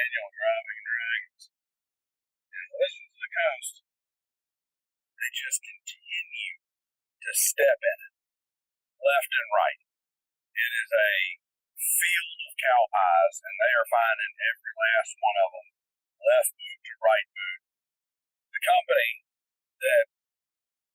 Daniel driving dragons and Wizards of the Coast, they just continue to step in it, left and right. It is a field of cow pies, and they are finding every last one of them, left boot to right boot. The company that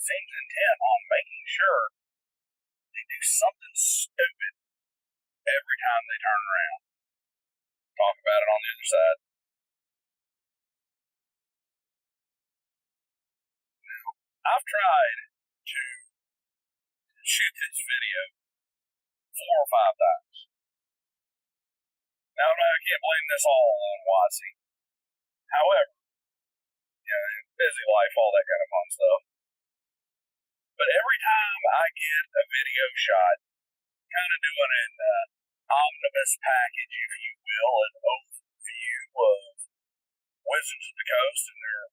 seems intent on making sure they do something stupid every time they turn around. Talk about it on the other side. Now, I've tried to shoot this video 4 or 5 times. Now, I can't blame this all on WOTC. However, busy life, all that kind of fun stuff. But every time I get a video shot, kind of doing an omnibus package, if you will, an overview of Wizards of the Coast and their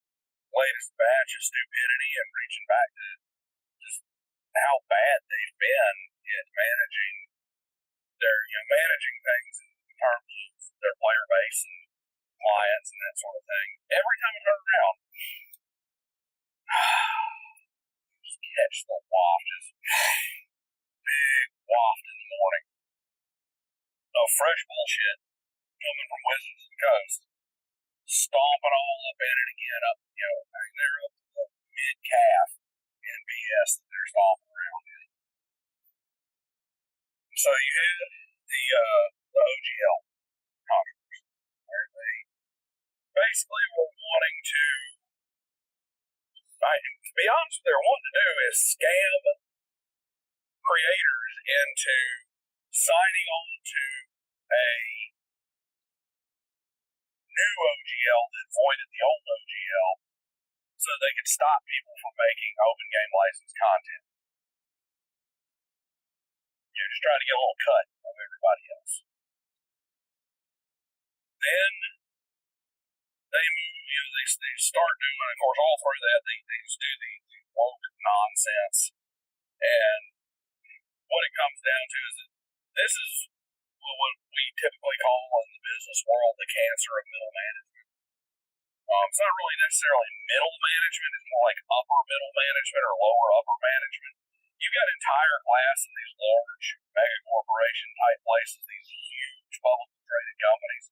latest batch of stupidity and reaching back to just how bad they've been at managing things in terms of their player base and clients and that sort of thing. Every time I turn around, just catch the waft, just big waft in the morning of fresh bullshit coming from Wizards of the Coast, stomping all up in it again, up there up to the mid-calf in BS that they're stomping around in. So you had the OGL controversy, where they basically were wanting to be honest, what they're wanting to do is scam creators into signing on to a new OGL that voided the old OGL so they could stop people from making open game licensed content. Just trying to get a little cut of everybody else. Then they move, they start doing, of course, all through that, they just do the woke nonsense. And what it comes down to is that this is what we typically call in the business world the cancer of middle management. It's not really necessarily middle management, it's more like upper middle management or lower upper management. You've got entire class in these large mega corporation type places, these huge publicly traded companies.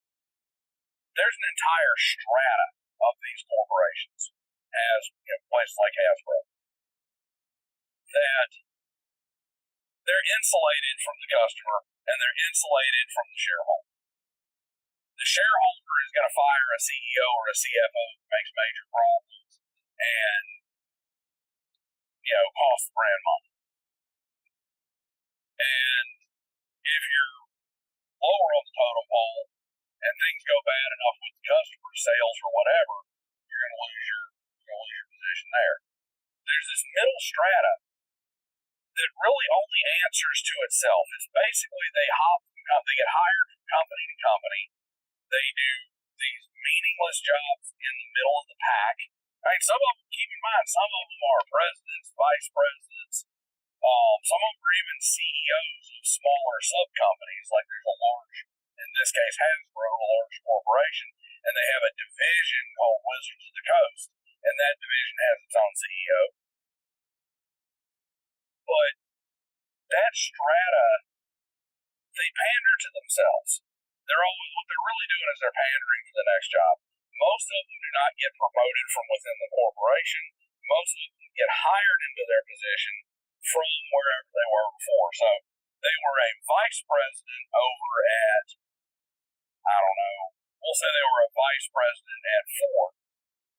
There's an entire strata of these corporations, as places like Hasbro, that they're insulated from the customer and they're insulated from the shareholder. The shareholder is going to fire a CEO or a CFO who makes major problems and cost the brand money. And if you're lower on the totem pole and things go bad enough with the customer sales or whatever, you're going to lose your position there. There's this middle strata that really only answers to itself. It's basically they get hired from company to company. They do these meaningless jobs in the middle of the pack. I mean, some of them, keep in mind, some of them are presidents, vice presidents. Some of them are even CEOs of smaller sub-companies, like there's a large, in this case Hasbro, a large corporation, and they have a division called Wizards of the Coast, and that division has its own CEO. But that strata, they pander to themselves. What they're really doing is they're pandering to the next job. Most of them do not get promoted from within the corporation. Most of them get hired into their position from wherever they were before. So they were a vice president over at, I don't know, we'll say they were a vice president at Ford,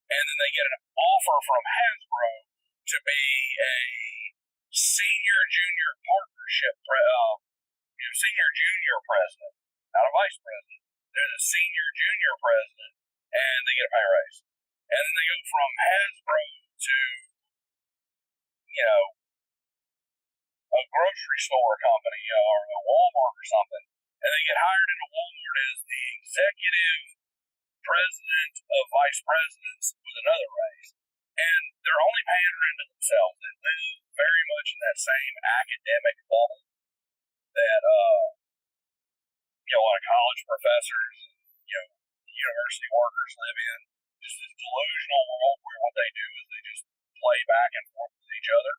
and then they get an offer from Hasbro to be a senior junior president, not a vice president. They're the senior junior president, and they get a pay raise. And then they go from Hasbro to, a grocery store company or a Walmart or something, and they get hired into Walmart as the executive president of vice presidents with another raise. And they're only pandering to themselves. They live very much in that same academic bubble that a lot of college professors, university workers live in, just this delusional world where what they do is they just play back and forth with each other.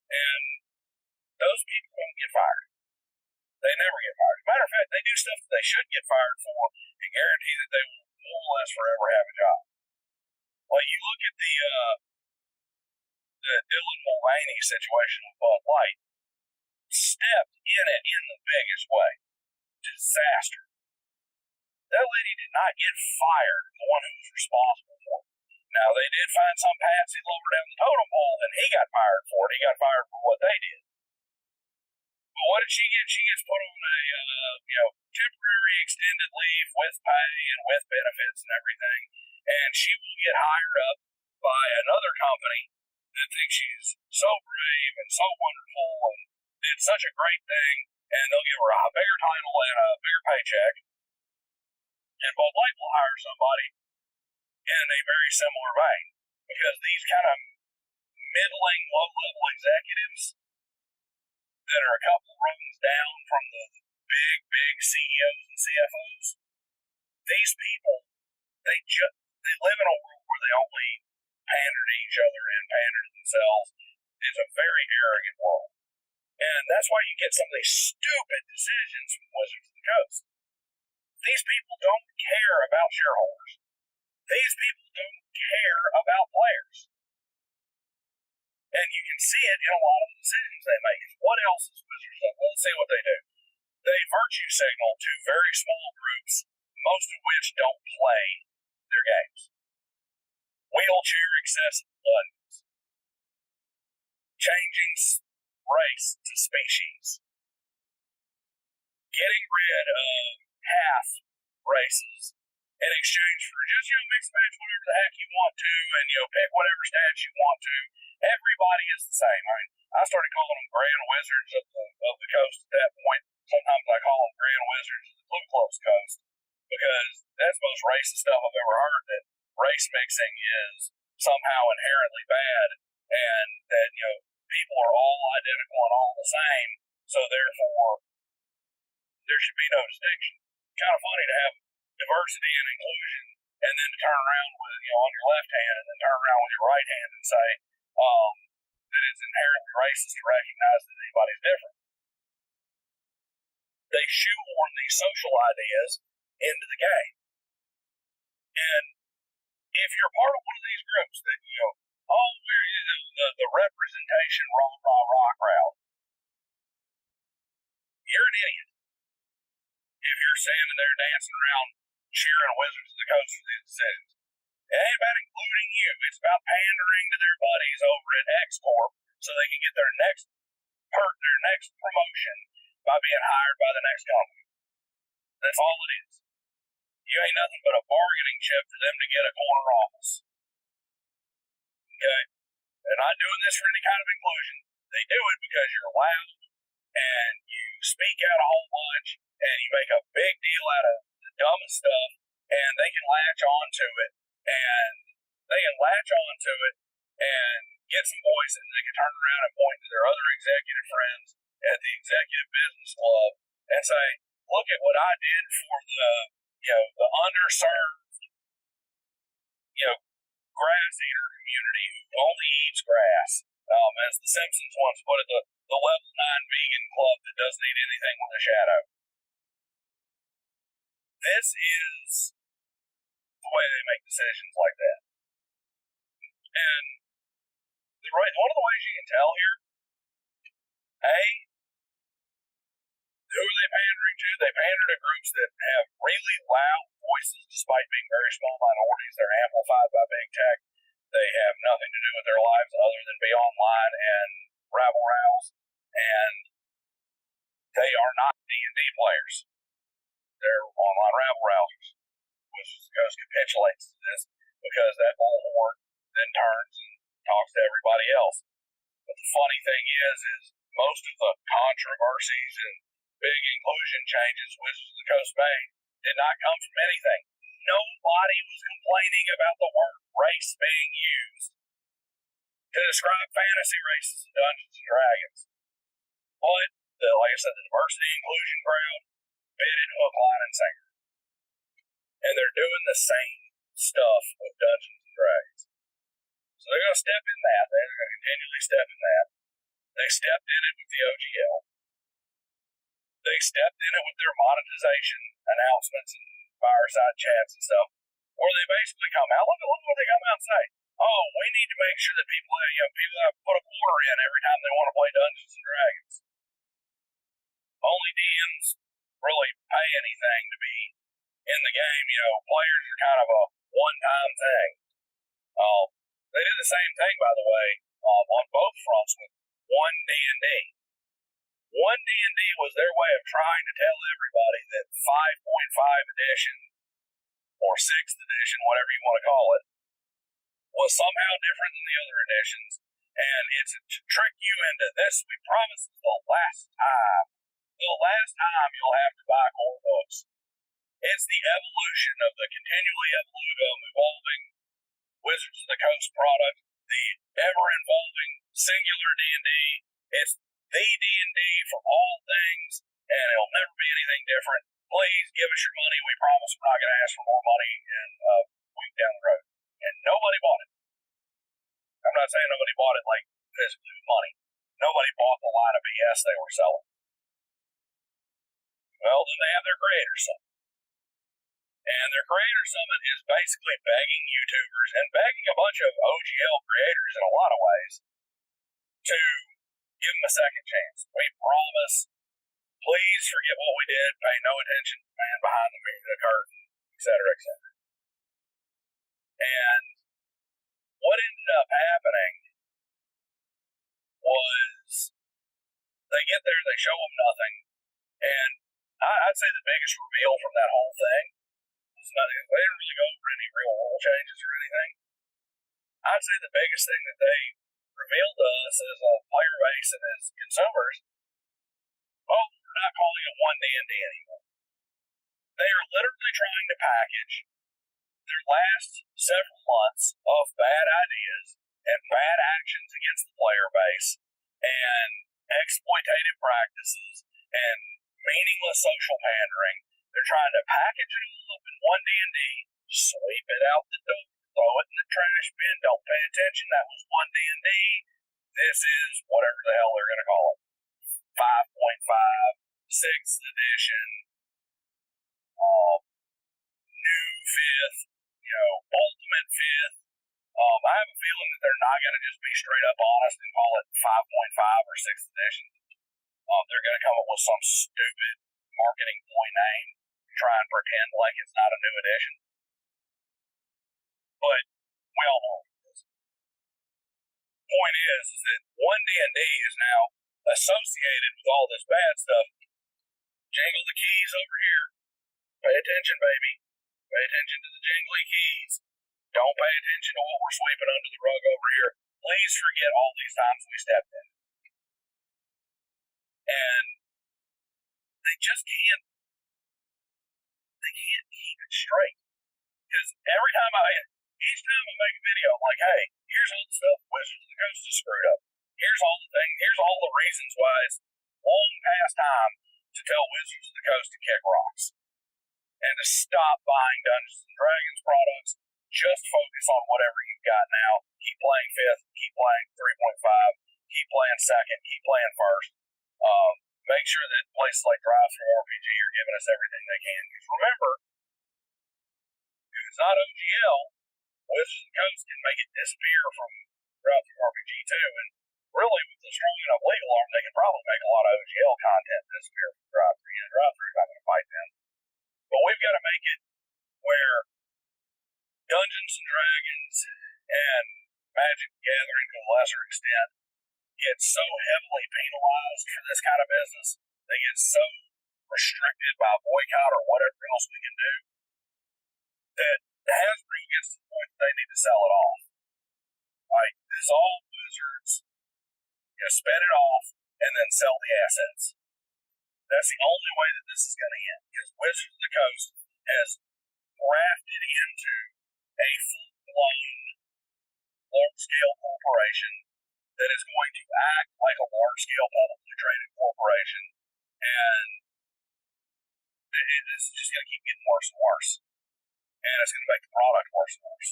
And those people don't get fired. They never get fired. As a matter of fact, they do stuff that they should get fired for and guarantee that they will more or less forever have a job. Like you look at the Dylan Mulvaney situation with Bud Light, stepped in it in the biggest way. Disaster. That lady did not get fired, the one who was responsible for it. Now, they did find some patsy lower down the totem pole, and he got fired for it. He got fired for what they did. But what did she get? She gets put on a temporary extended leave with pay and with benefits and everything, and she will get hired up by another company that thinks she's so brave and so wonderful and did such a great thing, and they'll give her a bigger title and a bigger paycheck. And Bud Light will hire somebody in a very similar vein, because these kind of middling, low-level executives that are a couple rungs down from the big CEOs and CFOs, these people, they live in a world where they only pander to each other and pander to themselves. It's a very arrogant world. And that's why you get some of these stupid decisions from Wizards of the Coast. These people don't care about shareholders. These people don't care about players. And you can see it in a lot of the decisions they make. What else is Wizards of? Let's see what they do. They virtue signal to very small groups, most of which don't play their games. Wheelchair accessible buttons. Changing race to species. Getting rid of half races in exchange for just, mix and match whatever the heck you want to, and, pick whatever stats you want to. Everybody is the same. I started calling them Grand Wizards of the Coast at that point. Sometimes I call them Grand Wizards of the Blue Close Coast, because that's the most racist stuff I've ever heard, that race mixing is somehow inherently bad, and that, people are all identical and all the same, so therefore there should be no distinction. Kind of funny to have diversity and inclusion, and then to turn around with, on your left hand, and then turn around with your right hand and say that it's inherently racist to recognize that anybody's different. They shoehorn these social ideas into the game. And if you're part of one of these groups that, we're the representation rah crowd, you're an idiot. If you're standing there dancing around cheering Wizards of the Coast for these decisions. It ain't about including you. It's about pandering to their buddies over at X Corp so they can get their next promotion by being hired by the next company. That's all it is. You ain't nothing but a bargaining chip for them to get a corner office. Okay? They're not doing this for any kind of inclusion. They do it because you're loud and you speak out a whole bunch and you make a big deal out of the dumbest stuff, and they can latch on to it and get some voice, and they can turn around and point to their other executive friends at the executive business club and say, look at what I did for the underserved, grass eater community who only eats grass. As the Simpsons once put it, the level 9 vegan club that doesn't eat anything with a shadow. This is the way they make decisions like that. And one of the ways you can tell here, who are they pandering to? They pander to groups that have really loud voices despite being very small minorities. They're amplified by big tech. They have nothing to do with their lives other than be online and rabble-rouse. And they are not D&D players. They're online rabble-rousers, which capitulates to this, because that bullhorn then turns and talks to everybody else. But the funny thing is most of the controversies and big inclusion changes Wizards of the Coast made did not come from anything. Nobody was complaining about the word race being used to describe fantasy races in Dungeons and Dragons. But, like I said, the diversity inclusion crowd bid it hook, line, and sinker. and they're doing the same stuff with Dungeons and Dragons. So they're going to step in that. They're going to continually step in that. They stepped in it with the OGL. They stepped in it with their monetization announcements and fireside chats and stuff, where they basically come out. Look at what they come out and say. Oh, we need to make sure that people have put a quarter in every time they want to play Dungeons and Dragons. Only DMs really pay anything to be in the game. Players are kind of a one-time thing. They did the same thing, by the way, on both fronts with One D&D. One D&D was their way of trying to tell everybody that 5.5 edition or 6th edition, whatever you want to call it, was somehow different than the other editions, and it's to trick you into this. We promise it's the last time. The last time you'll have to buy core books. It's the evolution of the continually evolving Wizards of the Coast product, the ever-evolving singular D&D. It's the D&D for all things, and it'll never be anything different. Please give us your money. We promise we're not going to ask for more money in a week down the road. And nobody bought it. I'm not saying nobody bought it like physically with money. Nobody bought the line of BS they were selling. Well, then they have their Creator Summit. And their Creator Summit is basically begging YouTubers and begging a bunch of OGL creators in a lot of ways to give them a second chance. We promise. Please forget what we did. Pay no attention to the man behind the curtain, etc., etc. And what ended up happening was they get there, they show them nothing, and I'd say the biggest reveal from that whole thing was nothing. They didn't really go over any real rule changes or anything. I'd say the biggest thing that they revealed to us as a player base and as consumers, we're not calling it One D&D anymore. They are literally trying to package their last several months of bad ideas and bad actions against the player base and exploitative practices and meaningless social pandering. They're trying to package it all up in One D&D, sweep it out the door, throw it in the trash bin, don't pay attention, that was One D&D. This is whatever the hell they're going to call it. 5.5, 6th edition, new 5th, ultimate 5th. I have a feeling that they're not going to just be straight up honest and call it 5.5 or 6th edition. They're going to come up with some stupid marketing ploy name to try and pretend like it's not a new edition. But we all know what it is. The point is that One D&D is now associated with all this bad stuff. Jangle the keys over here. Pay attention, baby. Pay attention to the jingly keys. Don't pay attention to what we're sweeping under the rug over here. Please forget all these times we stepped in. And they just can't keep it straight. Because each time I make a video, I'm like, hey, here's all the stuff Wizards of the Coast is screwed up. Here's all the things, here's all the reasons why it's long past time to tell Wizards of the Coast to kick rocks. And to stop buying Dungeons and Dragons products. Just focus on whatever you've got now. Keep playing 5th, keep playing 3.5, keep playing 2nd, keep playing 1st. Make sure that places like Drive-Thru RPG are giving us everything they can. Because remember, if it's not OGL, Wizards of the Coast can make it disappear from Drive-Thru RPG too. And really, with the strong enough legal arm, they can probably make a lot of OGL content disappear from Drive-Thru. Drive-Thru's not going to fight them. But we've got to make it where Dungeons and Dragons and Magic the Gathering, to a lesser extent, get so heavily penalized for this kind of business. They get so restricted by boycott or whatever else we can do that Hasbro gets to the point that they need to sell it off. Like, dissolve Wizards, spin it off, and then sell the assets. That's the only way that this is going to end, because Wizards of the Coast has grafted into a full-blown large-scale corporation that is going to act like a large-scale publicly traded corporation, and it's just going to keep getting worse and worse. and it's going to make the product worse and worse.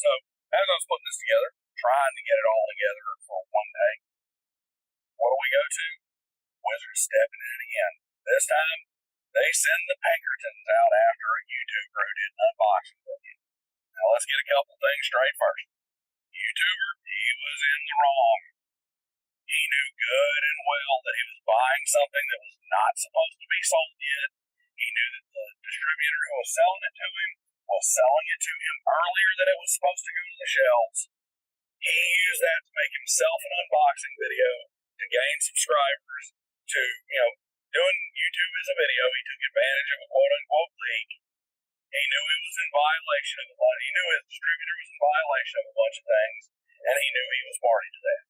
So, as I was putting this together, trying to get it all together for one day, what do we go to? Wizards stepping in again. This time, they send the Pinkertons out after a YouTuber who did an unboxing video. Now, let's get a couple things straight first. YouTuber, he was in the wrong. He knew good and well that he was buying something that was not supposed to be sold yet. He knew that the distributor who was selling it to him was selling it to him earlier than it was supposed to go to the shelves. He used that to make himself an unboxing video to gain subscribers, to, doing YouTube as a video. He took advantage of a quote-unquote leak. He knew he was in violation of a bunch. He knew his distributor was in violation of a bunch of things, and he knew he was party to that.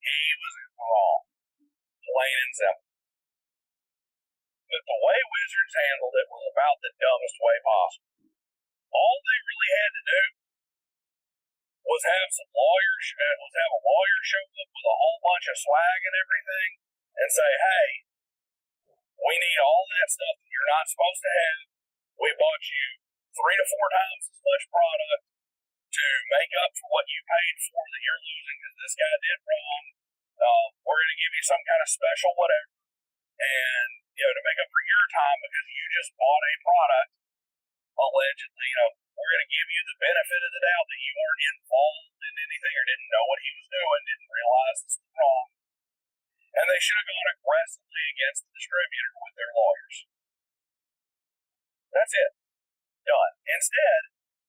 He was wrong, plain and simple. But the way Wizards handled it was about the dumbest way possible. All they really had to do was have a lawyer show up with a whole bunch of swag and everything, and say, hey, we need all that stuff that you're not supposed to have. We bought you 3 to 4 times as much product to make up for what you paid for that you're losing because this guy did wrong. We're going to give you some kind of special whatever, and to make up for your time because you just bought a product. Allegedly, we're going to give you the benefit of the doubt that you weren't involved in anything or didn't know what he was doing, didn't realize this was wrong. And they should have gone aggressively against the distributor with their lawyers. That's it. Done. Instead,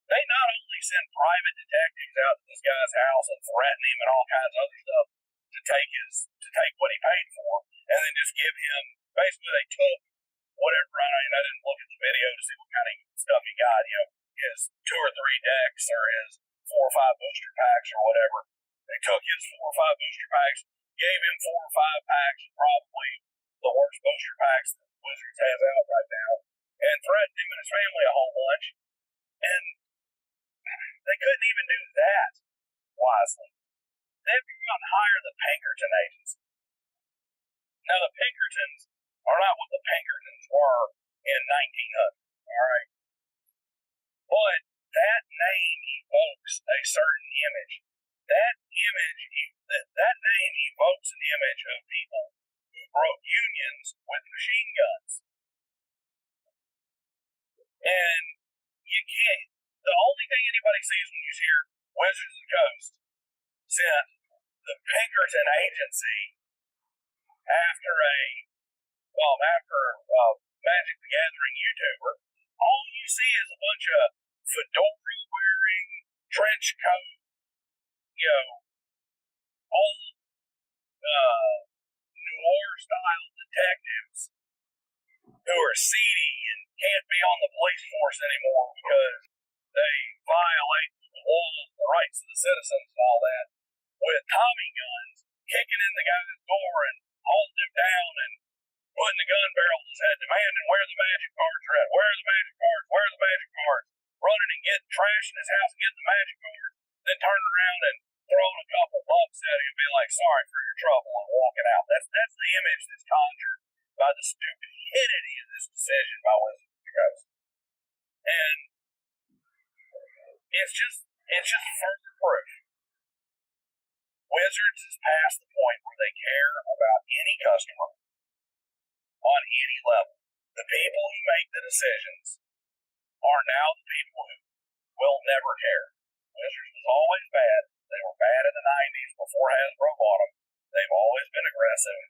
they not only send private detectives out to this guy's house and threaten him and all kinds of other stuff to take what he paid for, and then just give him, basically they took whatever, I didn't look at the video to see what kind of stuff he got, his 2 or 3 decks or his 4 or 5 booster packs or whatever. They took his 4 or 5 booster packs, gave him 4 or 5 packs, probably the worst booster packs that Wizards has out right now, and threatened him and his family a whole bunch. And they couldn't even do that wisely. They had to go out and hire the Pinkerton agency. Now, the Pinkertons are not what the Pinkertons were in 1900, all right? But that name evokes a certain image. That name evokes an image of people who broke unions with machine guns. And you can't, the only thing anybody sees when you hear Wizards of the Coast sent the Pinkerton agency after Magic the Gathering YouTuber, all you see is a bunch of fedora wearing, trench coat, old noir style detectives who are seedy and can't be on the police force anymore because they violate the laws, the rights of the citizens and all that, with Tommy guns, kicking in the guy's door and holding him down and putting the gun barrel in his head, demanding where the magic cards are at, where are the magic cards, where are the magic cards, running and getting trash in his house and getting the magic cards, then turning around and throwing a couple bucks at him and being like, sorry for your trouble, and walking out. That's the image that's conjured by the stupidity of this decision by Wizards of the Coast. And it's just further proof. Wizards is past the point where they care about any customer on any level. The people who make the decisions are now the people who will never care. Wizards was always bad. They were bad in the 90s before Hasbro bought them. They've always been aggressive.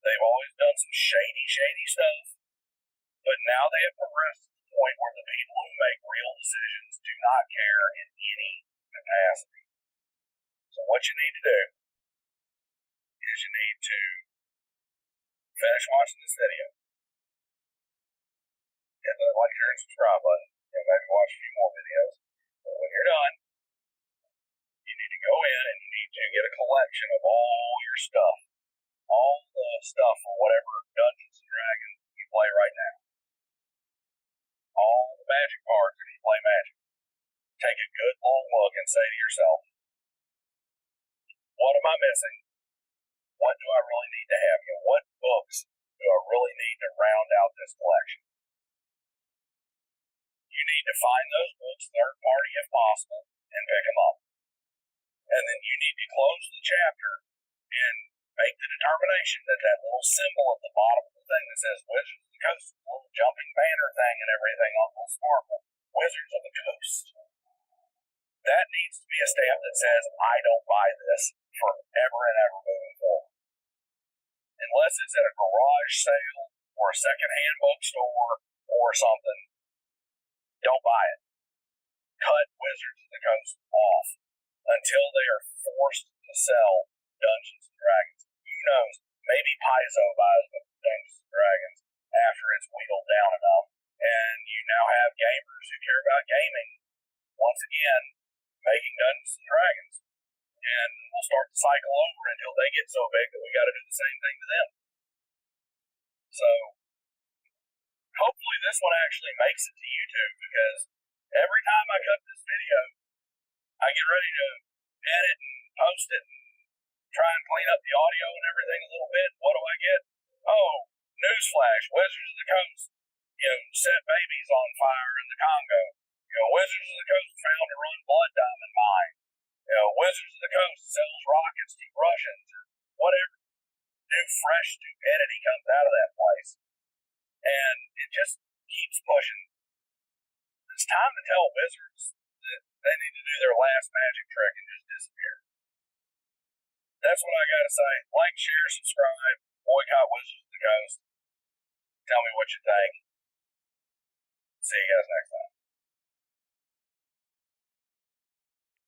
They've always done some shady stuff. But now they have progressed to the point where the people who make real decisions do not care in any capacity. So what you need to do is you need to finish watching this video. Hit the like, share, and subscribe button. Maybe watch a few more videos. But when you're done, you need to go in and you need to get a collection of all your stuff. All the stuff for whatever Dungeons and Dragons you play right now. All the magic cards if you play Magic. Take a good long look and say to yourself, what am I missing? What do I really need to have? What books do I really need to round out this collection? Define those books third party if possible and pick them up. And then you need to close the chapter and make the determination that that little symbol at the bottom of the thing that says Wizards of the Coast, the little jumping banner thing and everything on the sparkle, Wizards of the Coast. That needs to be a stamp that says, I don't buy this forever and ever moving forward. Unless it's at a garage sale or a secondhand bookstore or something, don't buy it. Cut Wizards of the Coast off until they are forced to sell Dungeons and Dragons. Who knows? Maybe Paizo buys Dungeons and Dragons after it's wheeled down enough, and you now have gamers who care about gaming once again making Dungeons and Dragons, and we'll start to cycle over until they get so big that we got to do the same thing to them. So hopefully this one actually makes it to YouTube, because every time I cut this video, I get ready to edit and post it and try and clean up the audio and everything a little bit. What do I get? Oh, newsflash, Wizards of the Coast, set babies on fire in the Congo. Wizards of the Coast found to run blood diamond mine. Wizards of the Coast sells rockets to Russians, or whatever new fresh stupidity comes out of that place. And it just keeps pushing. It's time to tell Wizards that they need to do their last magic trick and just disappear. That's what I gotta say. Like, share, subscribe, boycott Wizards of the Coast. Tell me what you think. See you guys next time.